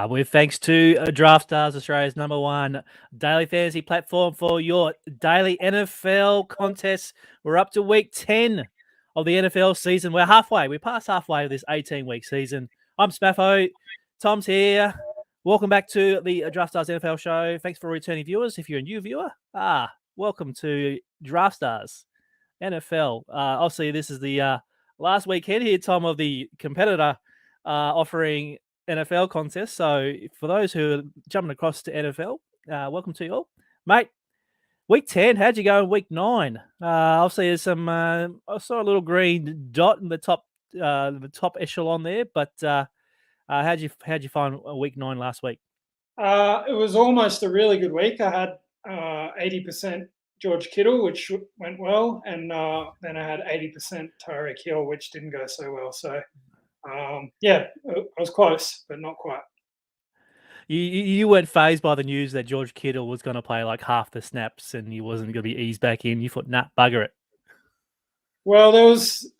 With thanks to Draftstars, Australia's #1 daily fantasy platform for your daily NFL contests. We're up to week 10 of the NFL season. We're halfway. We're past halfway of this 18-week season. I'm Smatho. Tom's here. Welcome back to the Draftstars NFL Show. Thanks for returning viewers. If you're a new viewer, welcome to Draftstars NFL. Obviously, this is the last weekend here, Tom, of the competitor offering NFL contest. So for those who are jumping across to NFL, welcome to you all. Mate, week 10, how'd you go in week 9? Obviously there's some, I saw a little green dot in the top echelon there, but how'd you find week 9 last week? It was almost a really good week. I had 80% George Kittle, which went well, and then I had 80% Tyreek Hill, which didn't go so well. So I was close, but not quite. You weren't phased by the news that George Kittle was going to play like half the snaps and he wasn't going to be eased back in. You thought, nah, bugger it. Well, there was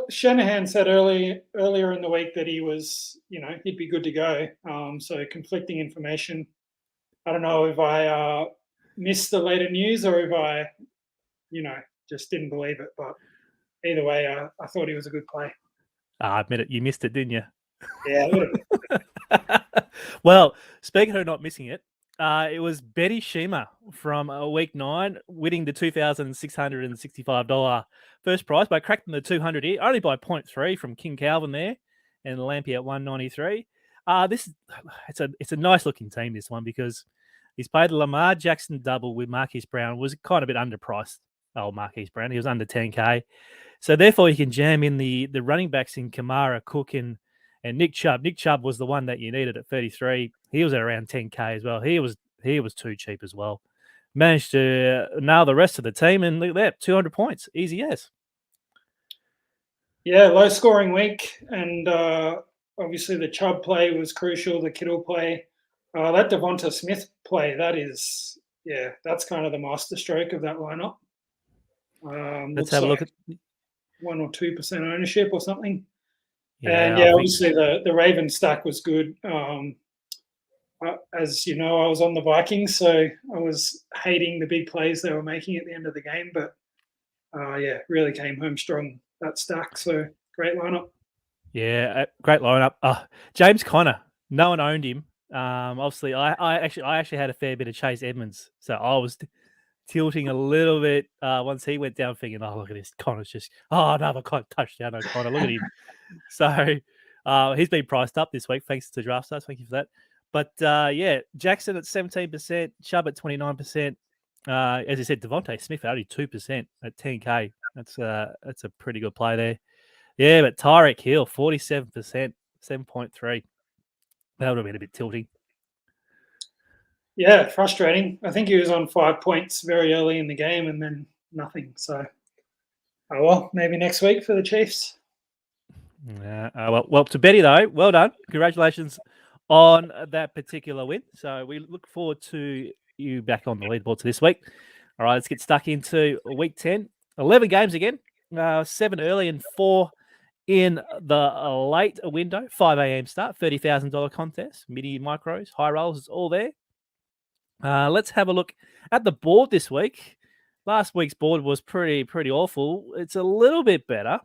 Shanahan said earlier in the week that he was, he'd be good to go. So conflicting information. I don't know if I missed the later news or if I, just didn't believe it. But either way, I thought he was a good play. I admit it. You missed it, didn't you? Yeah. Well, speaking of not missing it, it was Betty Shima from week 9 winning the $2,665 first prize by cracking the 200 here, only by 0.3 from King Calvin there and Lampy at 193. It's a nice looking team, this one, because he's played the Lamar Jackson double with Marquise Brown. Was kind of a bit underpriced. Marquise Brown. He was under 10K. So therefore, you can jam in the running backs in Kamara, Cook, and Nick Chubb. Nick Chubb was the one that you needed at 33. He was at around 10K as well. He was too cheap as well. Managed to nail the rest of the team, and look at that, 200 points. Easy as. Yeah, low scoring week, and obviously the Chubb play was crucial, the Kittle play. That Devonta Smith play, that's kind of the masterstroke of that lineup. Let's have a look at 1 or 2% ownership or something. Yeah, and obviously the Ravens stack was good. As you know, I was on the Vikings, so I was hating the big plays they were making at the end of the game. But really came home strong, that stack. So great lineup. Yeah, great lineup. James Conner, no one owned him. Obviously, I actually had a fair bit of Chase Edmonds, so I was tilting a little bit once he went down, thinking, oh, look at this. Connor's just, another touchdown on Connor. Look at him. So he's been priced up this week, thanks to Draftstars. Thank you for that. But Jackson at 17%, Chubb at 29%. As I said, Devonta Smith only 2% at 10K. That's a pretty good play there. Yeah, but Tyreek Hill, 47%, 7.3. That would have been a bit tilting. Yeah, frustrating. I think he was on 5 points very early in the game and then nothing. So, maybe next week for the Chiefs. Well, to Betty, though, well done. Congratulations on that particular win. So we look forward to you back on the leaderboard this week. All right, let's get stuck into week 10. 11 games again, 7 early and 4 in the late window. 5 a.m. start, $30,000 contest, mini micros, high rolls, it's all there. Let's have a look at the board this week. Last week's board was pretty awful. It's a little bit better.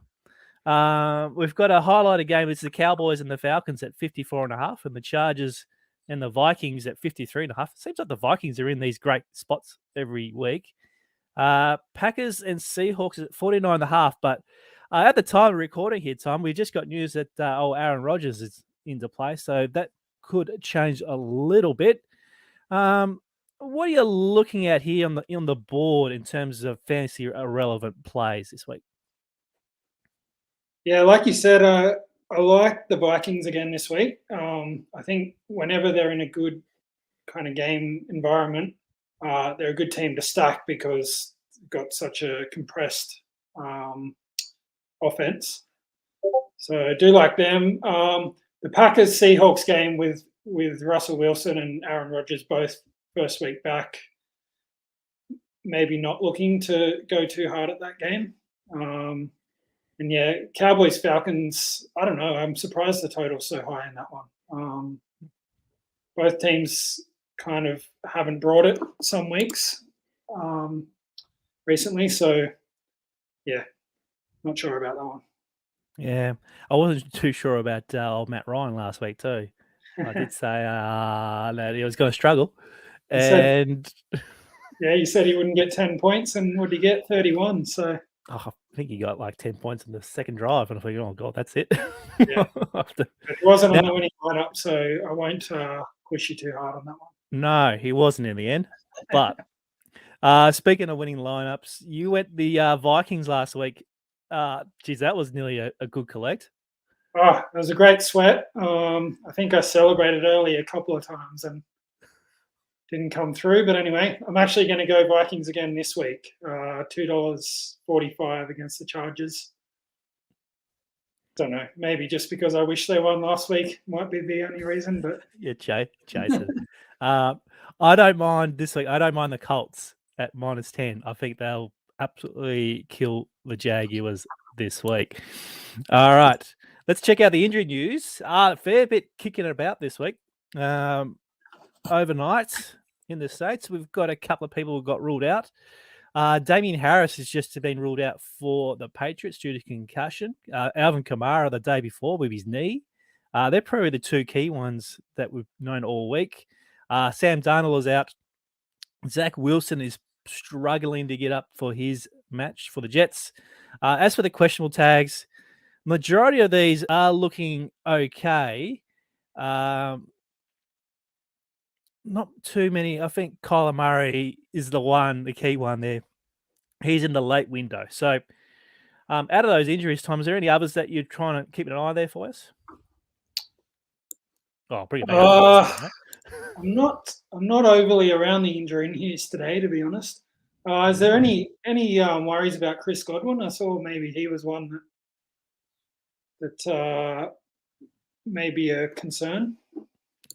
We've got a highlighted game. It's the Cowboys and the Falcons at 54.5, and the Chargers and the Vikings at 53.5. It seems like the Vikings are in these great spots every week. Packers and Seahawks at 49.5. But at the time of recording here, Tom, we just got news that Aaron Rodgers is into play, so that could change a little bit. What are you looking at here on the board in terms of fantasy relevant plays this week? Yeah, like you said, I like the Vikings again this week. I think whenever they're in a good kind of game environment, they're a good team to stack because they've got such a compressed offense. So I do like them. The Packers Seahawks game with Russell Wilson and Aaron Rodgers both first week back, maybe not looking to go too hard at that game. And yeah, Cowboys Falcons. I don't know. I'm surprised the total's so high in that one. Both teams kind of haven't brought it some weeks recently, so yeah, not sure about that one. Yeah, I wasn't too sure about old Matt Ryan last week too. I did say that he was going to struggle, and you said he wouldn't get 10 points, and would he get 31? So I think he got like 10 points in the second drive, and I thought, oh god, that's it. Yeah, it wasn't on the winning lineup, so I won't push you too hard on that one. No, he wasn't in the end. But speaking of winning lineups, you went the Vikings last week. Geez, that was nearly a good collect. Oh, it was a great sweat. I think I celebrated early a couple of times and didn't come through. But anyway, I'm actually going to go Vikings again this week. $2.45 against the Chargers. Don't know. Maybe just because I wish they won last week might be the only reason. But yeah, Jason. I don't mind this week. I don't mind the Colts at -10. I think they'll absolutely kill the Jaguars this week. All right, let's check out the injury news. Fair bit kicking about this week. Overnight in the States, we've got a couple of people who got ruled out. Damien Harris has just been ruled out for the Patriots due to concussion. Alvin Kamara the day before with his knee. They're probably the two key ones that we've known all week. Sam Darnold is out. Zach Wilson is struggling to get up for his match for the Jets. As for the questionable tags, majority of these are looking okay. Not too many. I think Kyler Murray is the key one there. He's in the late window. So out of those injuries, Tom, is there any others that you're trying to keep an eye there for us? Oh, bring it back. I'm not overly around the injury news today, to be honest. Is there any worries about Chris Godwin? I saw maybe he was one that may be a concern.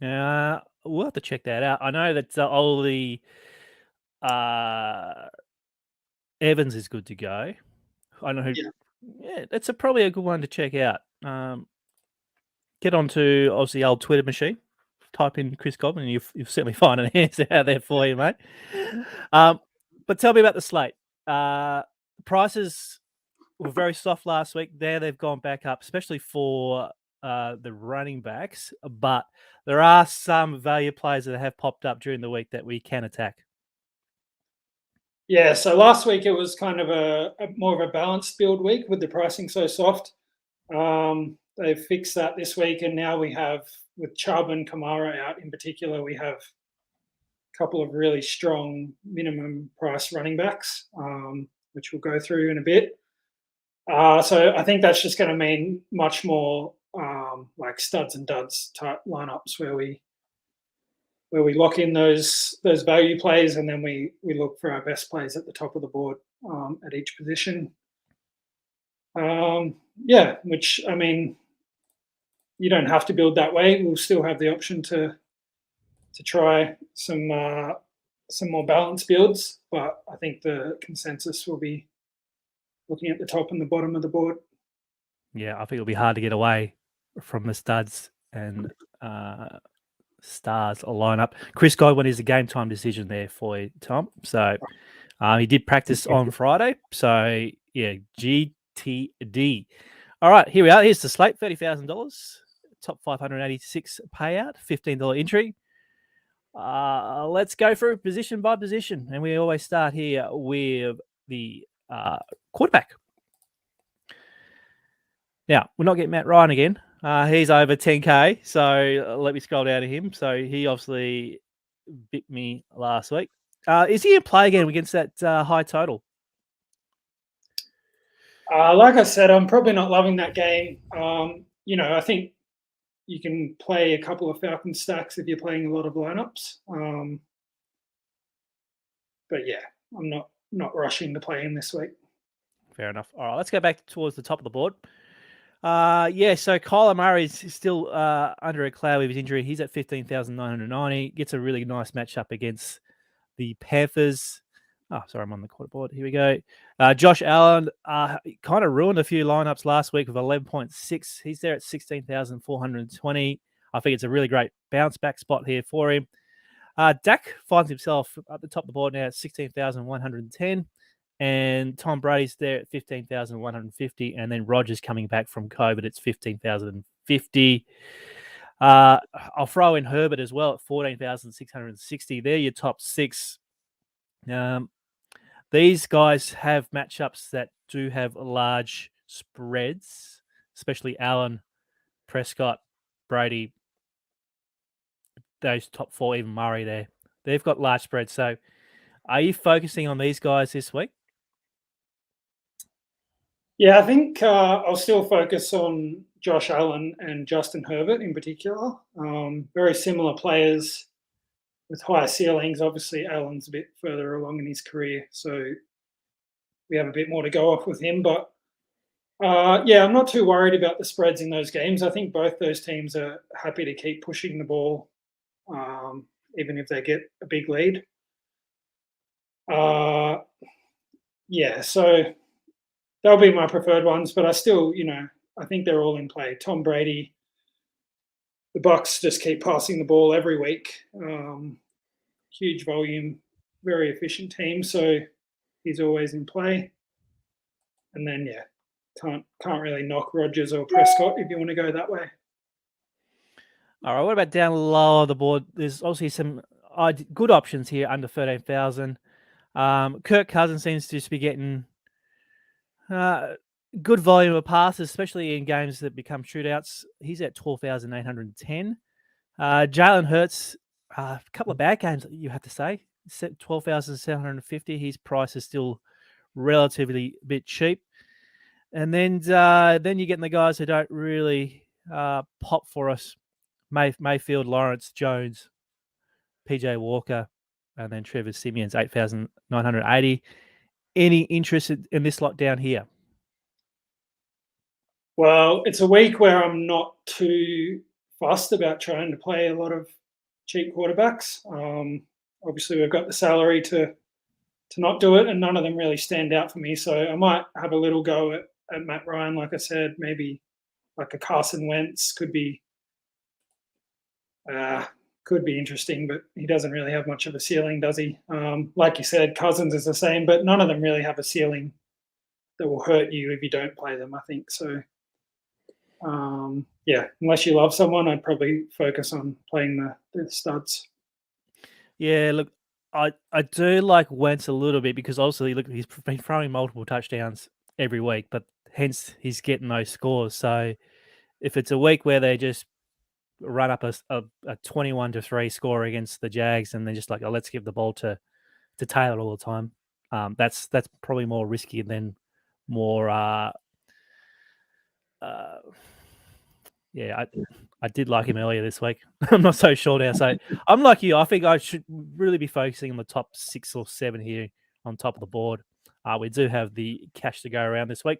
We'll have to check that out. I know that Ollie Evans is good to go. I know who. Yeah, that's probably a good one to check out. Get onto obviously the old Twitter machine. Type in Chris Godwin, and you'll certainly find an answer out there for you, mate. But tell me about the slate. Prices were very soft last week. There they've gone back up, especially for the running backs. But there are some value plays that have popped up during the week that we can attack. Yeah, so last week it was kind of a more of a balanced build week with the pricing so soft. They've fixed that this week, and now we have, with Chubb and Kamara out in particular, we have a couple of really strong minimum price running backs, which we'll go through in a bit. So I think that's just going to mean much more like studs and duds type lineups where we lock in those value plays, and then we look for our best plays at the top of the board at each position. Which, I mean, you don't have to build that way. We'll still have the option to try some more balanced builds, but I think the consensus will be looking at the top and the bottom of the board. Yeah, I think it'll be hard to get away from the studs and stars lineup. Chris Godwin is a game time decision there for you, Tom. So he did practice on Friday. So yeah, GTD. All right, here we are. Here's the slate: $30,000, top 586 payout, $15 entry. Let's go through position by position, and we always start here with the quarterback. Now, we're not getting Matt Ryan again. He's over 10K, so let me scroll down to him. So he obviously bit me last week. Is he in play again against that high total? Like I said, I'm probably not loving that game. I think you can play a couple of Falcon stacks if you're playing a lot of lineups. But yeah, I'm not rushing to play him this week. Fair enough. All right, let's go back towards the top of the board. So Kyler Murray is still under a cloud with his injury. He's at 15,990. Gets a really nice matchup against the Panthers. Oh, sorry, I'm on the quarter board. Here we go. Josh Allen kind of ruined a few lineups last week with 11.6. He's there at 16,420. I think it's a really great bounce back spot here for him. Dak finds himself at the top of the board now at 16,110. And Tom Brady's there at 15,150. And then Rodgers coming back from COVID, it's 15,050. I'll throw in Herbert as well at 14,660. They're your top six. These guys have matchups that do have large spreads, especially Allen, Prescott, Brady, those top four, even Murray there. They've got large spreads. So are you focusing on these guys this week? Yeah, I think I'll still focus on Josh Allen and Justin Herbert in particular. Very similar players with higher ceilings. Obviously, Allen's a bit further along in his career, so we have a bit more to go off with him. But I'm not too worried about the spreads in those games. I think both those teams are happy to keep pushing the ball, even if they get a big lead. So they'll be my preferred ones, but I still, I think they're all in play. Tom Brady, the Bucs just keep passing the ball every week. Huge volume, very efficient team, so he's always in play. And then, can't really knock Rodgers or Prescott if you want to go that way. All right, what about down lower the board? There's obviously some good options here under 13,000. Kirk Cousins seems to just be getting good volume of passes, especially in games that become shootouts. He's at 12,810. Jalen Hurts, a couple of bad games, you have to say. 12,750. His price is still relatively a bit cheap. And then you're getting the guys who don't really pop for us. Mayfield, Lawrence, Jones, PJ Walker, and then Trevor Simeon's 8,980. Any interest in this lot down here? Well, it's a week where I'm not too fussed about trying to play a lot of cheap quarterbacks. Obviously, we've got the salary to not do it, and none of them really stand out for me. So I might have a little go at Matt Ryan, like I said, maybe like a Carson Wentz could be interesting, but he doesn't really have much of a ceiling, does he? Like you said, Cousins is the same, but none of them really have a ceiling that will hurt you if you don't play them, I think. So, unless you love someone, I'd probably focus on playing the studs. Yeah, look, I do like Wentz a little bit because obviously, look, he's been throwing multiple touchdowns every week, but hence he's getting those scores. So if it's a week where they just run up a 21-3 score against the Jags and they're just like, let's give the ball to Taylor all the time, that's probably more risky than more. I did like him earlier this week. I'm not so sure now. So I'm like you. I think I should really be focusing on the top 6 or 7 here on top of the board. We do have the cash to go around this week.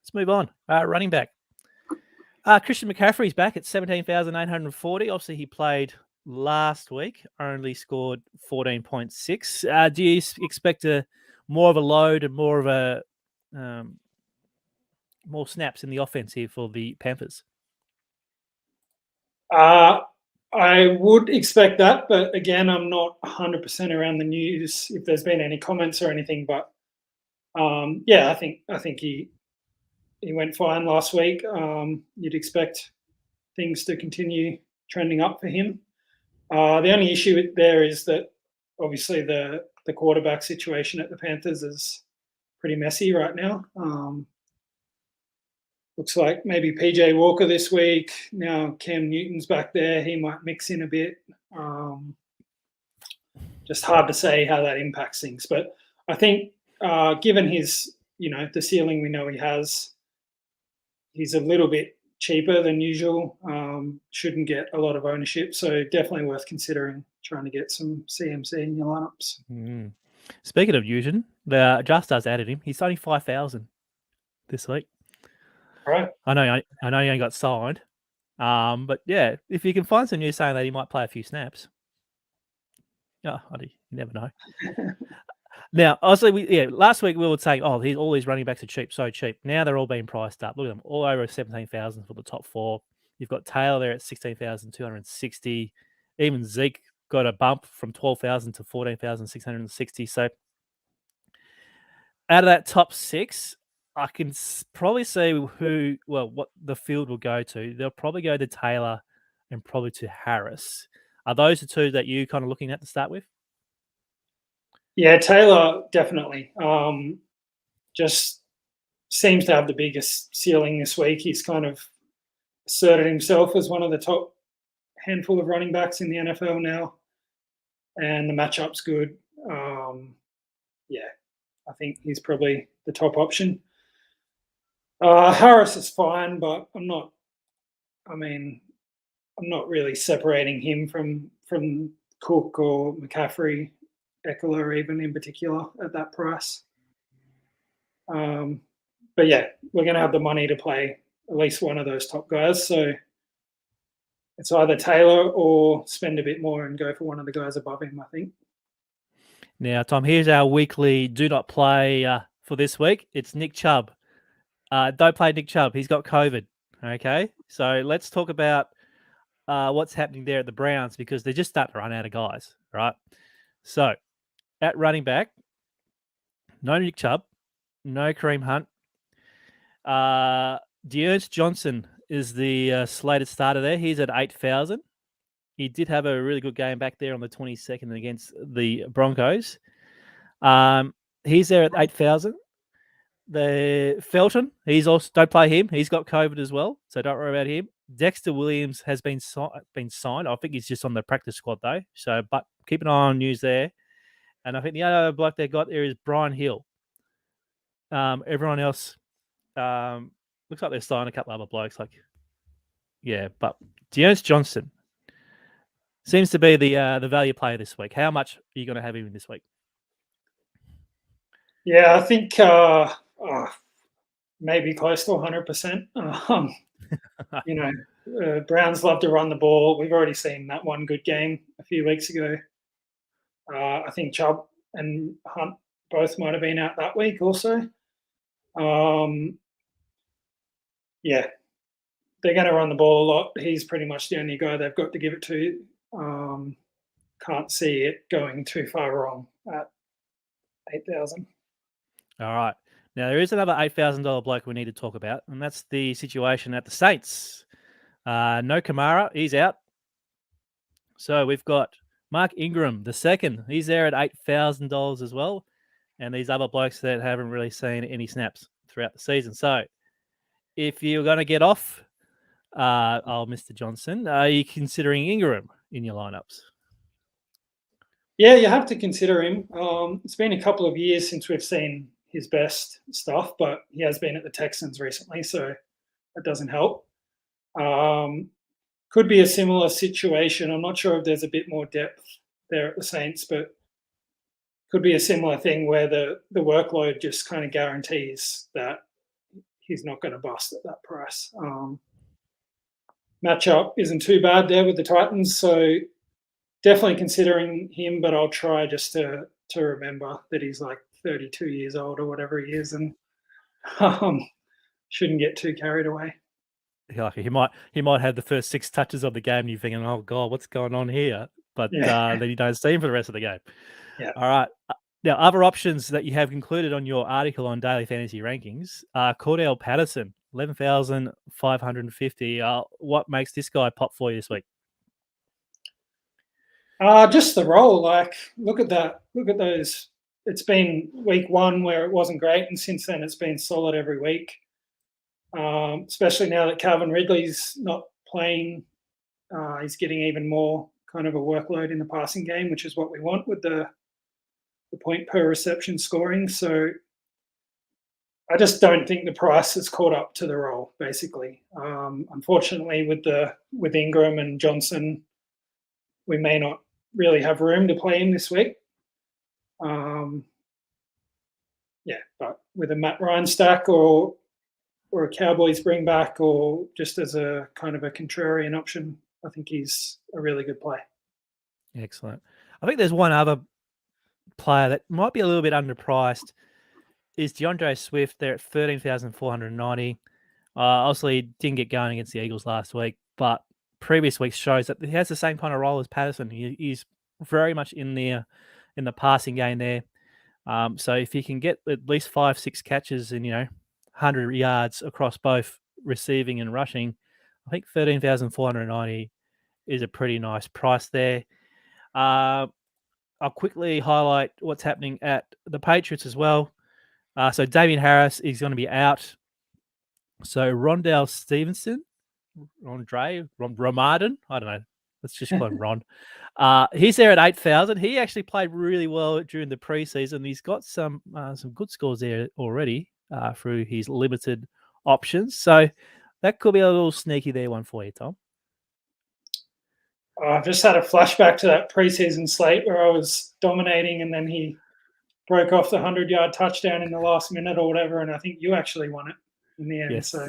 Let's move on. Running back. Christian McCaffrey's back at 17,840. Obviously, he played last week, only scored 14.6. Do you expect more of a load and more of a more snaps in the offense here for the Panthers? I would expect that, but again, I'm not 100% around the news if there's been any comments or anything. But I think he went fine last week. You'd expect things to continue trending up for him. The only issue there is that obviously the quarterback situation at the Panthers is pretty messy right now. Looks like maybe PJ Walker this week. Now Cam Newton's back there. He might mix in a bit. Just hard to say how that impacts things. But I think given his, the ceiling we know he has, he's a little bit cheaper than usual. Shouldn't get a lot of ownership, so definitely worth considering trying to get some CMC in your lineups. Mm. Speaking of Nugent, the Draftstars added him. He's only 5,000 this week. Right. I know he only got signed, but yeah, if you can find some news saying that he might play a few snaps, you never know. Now, obviously, last week we were saying, all these running backs are cheap, so cheap. Now they're all being priced up. Look at them, all over 17,000 for the top four. You've got Taylor there at 16,260. Even Zeke got a bump from 12,000 to 14,660. So out of that top six, I can probably see what the field will go to. They'll probably go to Taylor and probably to Harris. Are those the two that you kind of looking at to start with? Yeah, Taylor definitely. Just seems to have the biggest ceiling this week. He's kind of asserted himself as one of the top handful of running backs in the NFL now, and the matchup's good. Yeah, I think he's probably the top option. Harris is fine, but I'm not really separating him from Cook or McCaffrey, Eckler even in particular at that price. But yeah, we're going to have the money to play at least one of those top guys. So it's either Taylor or spend a bit more and go for one of the guys above him, I think. Now, Tom, here's our weekly do not play for this week. It's Nick Chubb. Don't play Nick Chubb. He's got COVID. Okay, so let's talk about what's happening there at the Browns because they're just starting to run out of guys, right? So at running back, no Nick Chubb, no Kareem Hunt. Dearness Johnson is the slated starter there. He's at 8,000. He did have a really good game back there on the 22nd against the Broncos. He's there at 8,000. The Felton, he's also don't play him. He's got COVID as well, so don't worry about him. Dexter Williams has been signed. I think he's just on the practice squad though. So, but keep an eye on news there. And I think the other bloke they got there is Brian Hill. Everyone else looks like they're signing a couple other blokes. But Dearness Johnson seems to be the value player this week. How much are you going to have him this week? Yeah, I think maybe close to 100%. Browns love to run the ball. We've already seen that one good game a few weeks ago. I think Chubb and Hunt both might have been out that week also. Yeah, they're going to run the ball a lot. He's pretty much the only guy they've got to give it to. Can't see it going too far wrong at 8,000. All right. Now, there is another $8,000 bloke we need to talk about, and that's the situation at the Saints. No Kamara, he's out. So we've got Mark Ingram, the second. He's there at $8,000 as well. And these other blokes that haven't really seen any snaps throughout the season. So if you're going to get off, Mr. Johnson, are you considering Ingram in your lineups? Yeah, you have to consider him. It's been a couple of years since we've seen his best stuff, but he has been at the Texans recently, so that doesn't help. Could be a similar situation. I'm not sure if there's a bit more depth there at the Saints, but could be a similar thing where the workload just kind of guarantees that he's not going to bust at that price. Matchup isn't too bad there with the Titans, so definitely considering him, but I'll try just to remember that he's like 32 years old or whatever he is, and shouldn't get too carried away. Yeah, he might have the first 6 touches of the game, and you're thinking, "Oh God, what's going on here?" But then you don't see him for the rest of the game. Yeah. All right. Now, other options that you have included on your article on Daily Fantasy Rankings are Cordell Patterson, 11,550. What makes this guy pop for you this week? Just the role. Like, look at that. Look at those. It's been week 1 where it wasn't great, and since then it's been solid every week. Especially now that Calvin Ridley's not playing, he's getting even more kind of a workload in the passing game, which is what we want with the point per reception scoring. So I just don't think the price has caught up to the role. Basically, unfortunately, with Ingram and Johnson, we may not really have room to play him this week. But with a Matt Ryan stack or a Cowboys bring back, or just as a kind of a contrarian option, I think he's a really good play. Excellent. I think there's one other player that might be a little bit underpriced. Is DeAndre Swift. They're at 13,490. Obviously, didn't get going against the Eagles last week, but previous weeks shows that he has the same kind of role as Patterson. He's very much in the passing game there. So if you can get at least 5-6 catches and 100 yards across both receiving and rushing, I think 13,490 is a pretty nice price there. I'll quickly highlight what's happening at the Patriots as well. So Damian Harris is going to be out. So Rondell Stevenson, Ramadan, I don't know. Let's just call him Ron. He's there at 8,000. He actually played really well during the preseason. He's got some good scores there already through his limited options. So that could be a little sneaky there one for you, Tom. I've just had a flashback to that preseason slate where I was dominating, and then he broke off the 100-yard touchdown in the last minute or whatever, and I think you actually won it in the end. Yes. So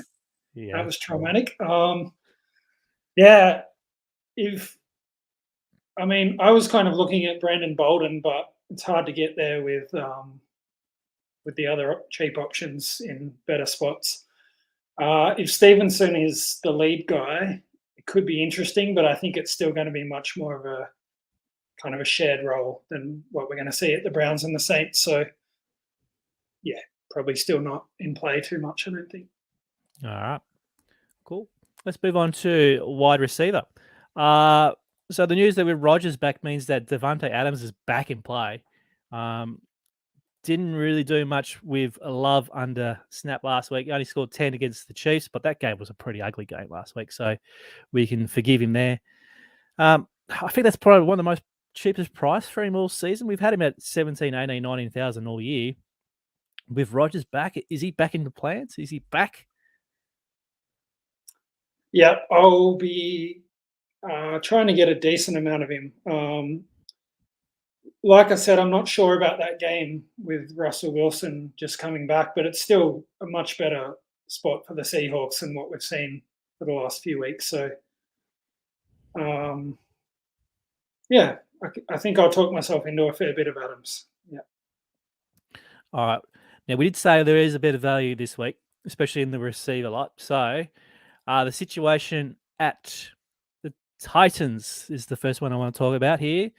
that was traumatic. I was kind of looking at Brandon Bolden, but it's hard to get there with the other cheap options in better spots. If Stevenson is the lead guy, it could be interesting, but I think it's still going to be much more of a kind of a shared role than what we're going to see at the Browns and the Saints. So, probably still not in play too much, I don't think. All right. Cool. Let's move on to wide receiver. So the news that with Rodgers back means that Devontae Adams is back in play. Didn't really do much with Love under snap last week. Only scored 10 against the Chiefs, but that game was a pretty ugly game last week, so we can forgive him there. I think that's probably one of the most cheapest price for him all season. We've had him at 17, 18, 19,000 all year. With Rodgers back, is he back in the plans? Is he back? Yeah, I'll be trying to get a decent amount of him. Like I said, I'm not sure about that game with Russell Wilson just coming back, but it's still a much better spot for the Seahawks than what we've seen for the last few weeks. So, I think I'll talk myself into a fair bit of Adams. Yeah. All right. Now, we did say there is a bit of value this week, especially in the receiver lot. So, the situation at the Titans is the first one I want to talk about here.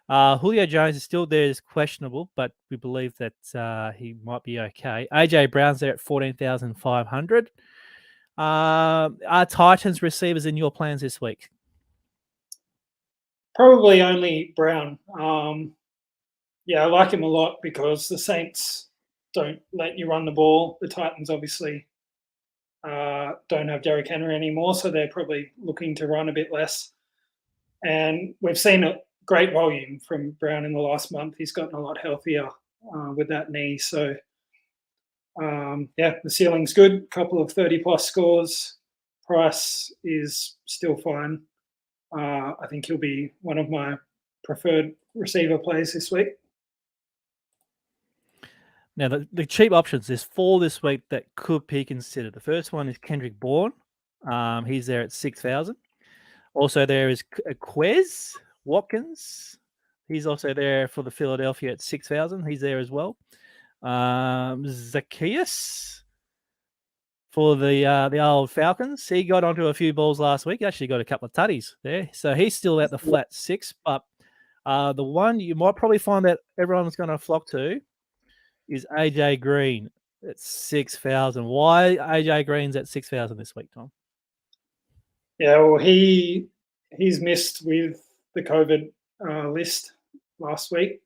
Julio Jones is still there as questionable, but we believe that he might be okay. AJ Brown's there at 14,500. Are Titans receivers in your plans this week? Probably only Brown. I like him a lot because the Saints don't let you run the ball. The Titans obviously don't have Derrick Henry anymore, so they're probably looking to run a bit less. And we've seen a great volume from Brown in the last month. He's gotten a lot healthier with that knee. So, the ceiling's good. A couple of 30-plus scores. Price is still fine. I think he'll be one of my preferred receiver plays this week. Now, the cheap options, there's 4 this week that could be considered. The first one is Kendrick Bourne. He's there at 6,000. Also, there is Quez Watkins. He's also there for the Philadelphia at 6,000. He's there as well. Zacchaeus for the old Falcons. He got onto a few balls last week. He actually got a couple of tutties there. So he's still at the flat 6. But the one you might probably find that everyone's going to flock to is AJ Green at 6,000. Why AJ Green's at 6,000 this week, Tom? Yeah, well, he's missed with the COVID list last week.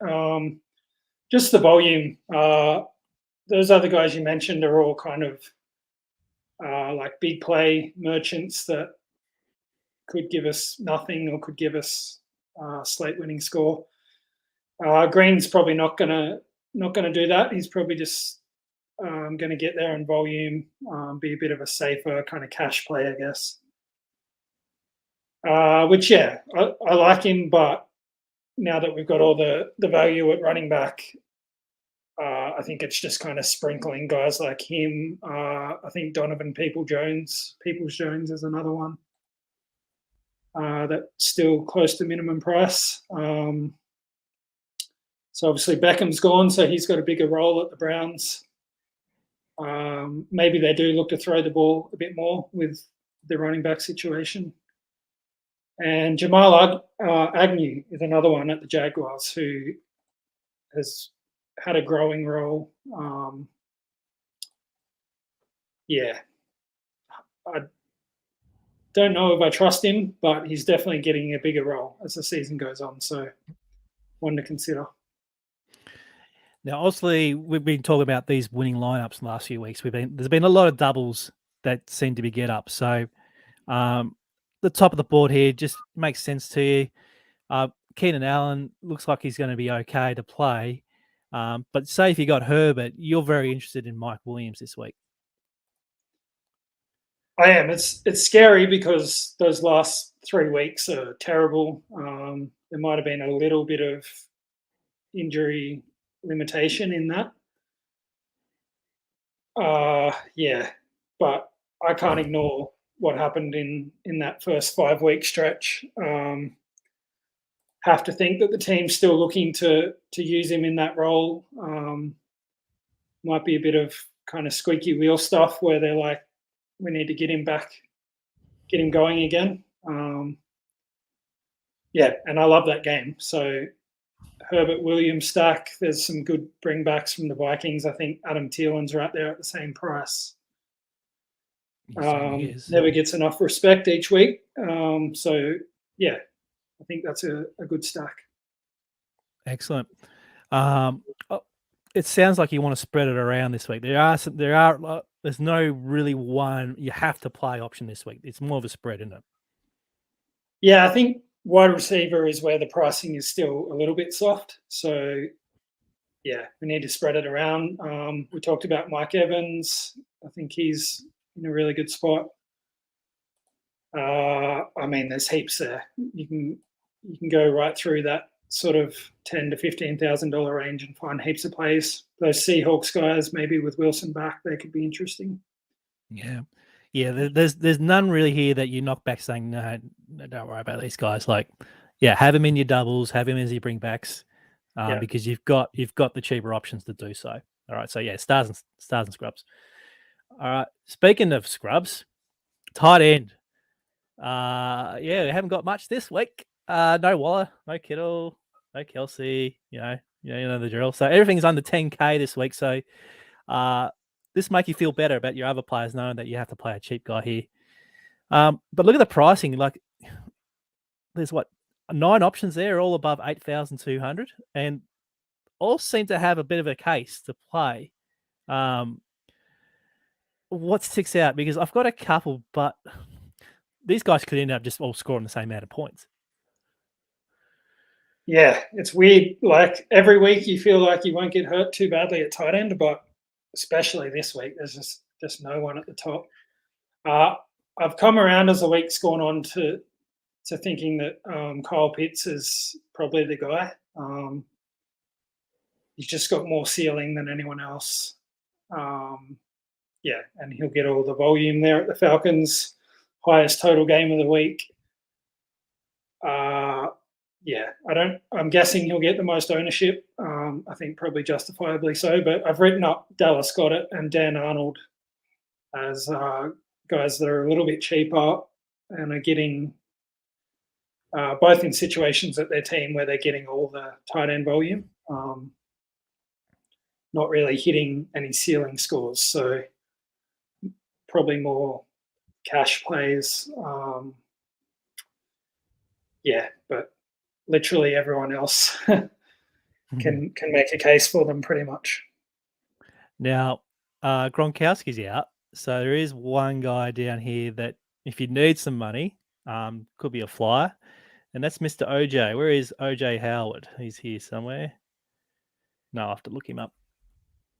Just the volume. Those other guys you mentioned are all kind of like big play merchants that could give us nothing or could give us slate winning score. Green's probably not gonna do that. He's probably just going to get there in volume, be a bit of a safer kind of cash play, I guess. Which, yeah, I like him, but now that we've got all the value at running back, I think it's just kind of sprinkling guys like him. I think Donovan Peoples-Jones is another one that's still close to minimum price. So obviously Beckham's gone, so he's got a bigger role at the Browns. Maybe they do look to throw the ball a bit more with the running back situation. And Jamal Agnew is another one at the Jaguars who has had a growing role. Yeah, I don't know if I trust him, but he's definitely getting a bigger role as the season goes on. So one to consider. Now, obviously, we've been talking about these winning lineups in the last few weeks. There's been a lot of doubles that seem to be get up. So the top of the board here just makes sense to you. Keenan Allen looks like he's going to be okay to play. But say if you got Herbert, you're very interested in Mike Williams this week. I am. It's scary because those last 3 weeks are terrible. There might have been a little bit of injury limitation in that. Yeah, but I can't ignore what happened in that first 5-week stretch. Have to think that the team's still looking to use him in that role. Might be a bit of kind of squeaky wheel stuff where they're like, we need to get him back, get him going again. Yeah, and I love that game. So Herbert Williams stack. There's some good bringbacks from the Vikings. I think Adam Thielen's right there at the same price. Never gets enough respect each week. So yeah, I think that's a good stack. Excellent. It sounds like you want to spread it around this week. There's no really one you have to play option this week. It's more of a spread, isn't it? Yeah, I think wide receiver is where the pricing is still a little bit soft. So yeah, we need to spread it around. We talked about Mike Evans. I think he's in a really good spot. I mean, there's heaps there. You can go right through that sort of $10,000 to $15,000 range and find heaps of plays. Those Seahawks guys, maybe with Wilson back, they could be interesting. Yeah. There's none really here that you knock back saying no, don't worry about these guys. Like, yeah, have him in your doubles, have him as your bringbacks, because you've got the cheaper options to do so. All right, so yeah, stars and scrubs. All right, speaking of scrubs, tight end. Yeah, we haven't got much this week. No Waller, no Kittle, no Kelsey. You know the drill. So everything's under 10K this week. So this make you feel better about your other players knowing that you have to play a cheap guy here. But look at the pricing. Like, there's 9 options there, all above 8,200, and all seem to have a bit of a case to play. What sticks out? Because I've got a couple, but these guys could end up just all scoring the same amount of points. Yeah, it's weird. Like every week you feel like you won't get hurt too badly at tight end, but especially this week, there's just no one at the top. I've come around as the week's gone on to thinking that Kyle Pitts is probably the guy. He's just got more ceiling than anyone else. Yeah, and he'll get all the volume there at the Falcons. Highest total game of the week. Yeah, I'm guessing he'll get the most ownership. I think probably justifiably so. But I've written up Dallas Goedert and Dan Arnold as guys that are a little bit cheaper and are getting both in situations at their team where they're getting all the tight end volume, not really hitting any ceiling scores. So probably more cash plays. Yeah, but literally everyone else can make a case for them pretty much. Now, Gronkowski's out, so there is one guy down here that if you need some money, could be a flyer, and that's Mr. OJ. Where is OJ Howard? He's here somewhere. No, I have to look him up.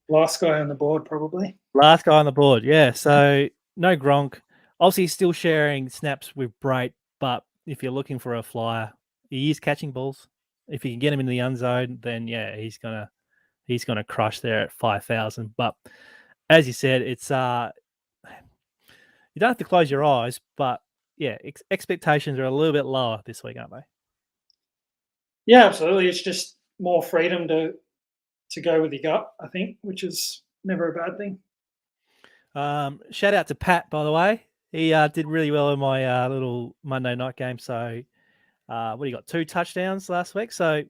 Last guy on the board, probably. Last guy on the board, yeah. So no Gronk. Obviously, still sharing snaps with Brait, but if you're looking for a flyer, he is catching balls. If you can get him in the end zone, then yeah, he's gonna crush there at 5,000. But as you said, it's you don't have to close your eyes, but yeah, expectations are a little bit lower this week, aren't they? Yeah, absolutely. It's just more freedom to go with your gut, I think, which is never a bad thing. Shout out to Pat, by the way. He did really well in my little Monday night game. So, what do you got? 2 touchdowns last week. So,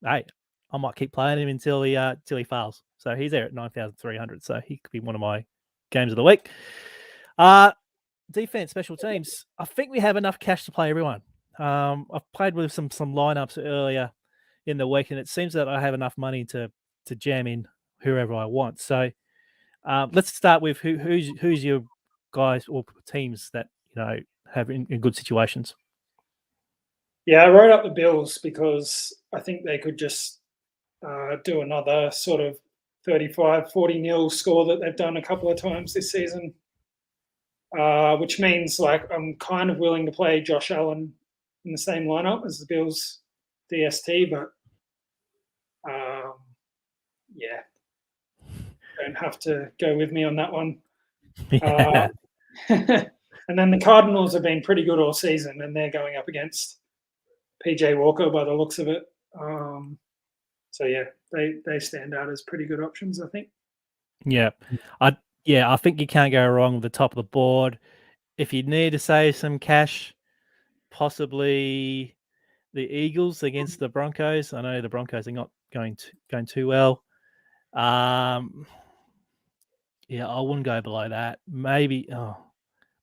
hey, I might keep playing him until he fails. So he's there at 9,300. So he could be one of my games of the week. Defense, special teams. I think we have enough cash to play everyone. I've played with some lineups earlier in the week, and it seems that I have enough money to jam in whoever I want. So let's start with who's your guys or teams that have in good situations. Yeah, I wrote up the Bills because I think they could just do another sort of 35-40-0 score that they've done a couple of times this season, which means like I'm kind of willing to play Josh Allen in the same lineup as the Bills DST, but yeah, don't have to go with me on that one. Yeah. And then the Cardinals have been pretty good all season, and they're going up against PJ Walker by the looks of it. So yeah, they stand out as pretty good options, I think. Yeah, I think you can't go wrong with the top of the board. If you need to save some cash, possibly the Eagles against the Broncos. I know the Broncos are not going too well. Yeah, I wouldn't go below that. Maybe. Oh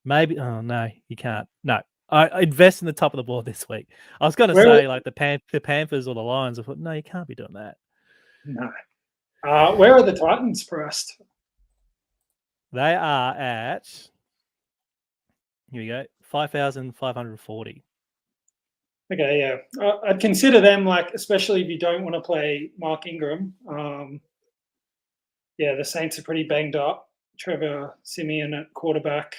no, you can't. No, I invest in the top of the board this week. I was going to say like the Panthers or the Lions. I thought no, you can't be doing that. No. Where are the Titans priced? They are at, here we go, 5,540. Okay, yeah. I'd consider them, like, especially if you don't want to play Mark Ingram. Yeah, the Saints are pretty banged up. Trevor Siemian at quarterback.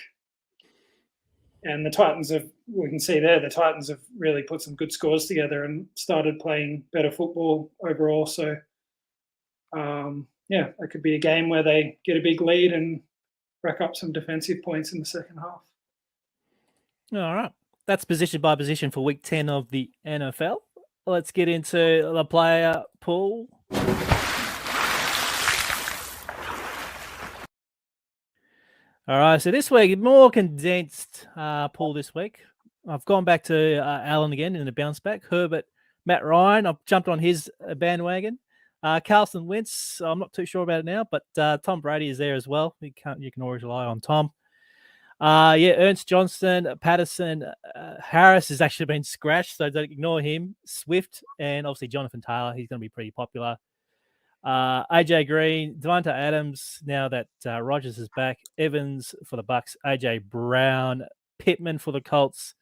And the Titans we can see there, the Titans have really put some good scores together and started playing better football overall. So, yeah, it could be a game where they get a big lead and rack up some defensive points in the second half. All right. That's position by position for week 10 of the NFL. Let's get into the player pool. All right, so this week, more condensed pool this week. I've gone back to Allen again in the bounce back. Herbert, Matt Ryan, I've jumped on his bandwagon. Carson Wentz, I'm not too sure about it now, but Tom Brady is there as well. You can always rely on Tom. Ernst Johnson, Patterson, Harris has actually been scratched, so don't ignore him. Swift, and obviously Jonathan Taylor, he's going to be pretty popular. AJ Green, Devonta Adams, now that Rodgers is back, Evans for the Bucks, AJ Brown, Pittman for the Colts,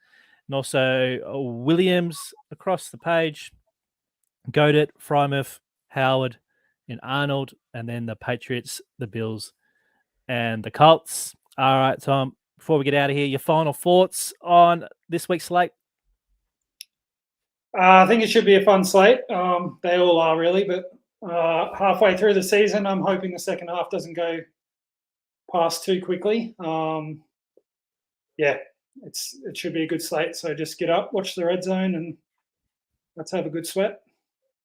and also Williams across the page, Godet, Frymouth, Howard, and Arnold, and then the Patriots, the Bills, and the Colts. All right, Tom, before we get out of here, your final thoughts on this week's slate? I think it should be a fun slate. They all are really, but halfway through the season, I'm hoping the second half doesn't go past too quickly. Yeah, it should be a good slate. So just get up, watch the red zone, and let's have a good sweat.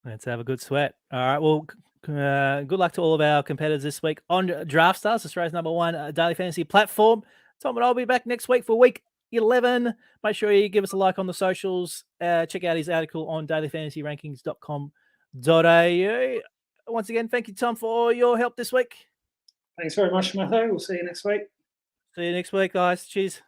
Let's have a good sweat. All right. Well, good luck to all of our competitors this week on Draftstars, Australia's #1 daily fantasy platform. Tom and I'll be back next week for week 11. Make sure you give us a like on the socials. Check out his article on dailyfantasyrankings.com.au. Once again, thank you, Tom, for all your help this week. Thanks very much, Smatho. We'll see you next week. See you next week, guys. Cheers.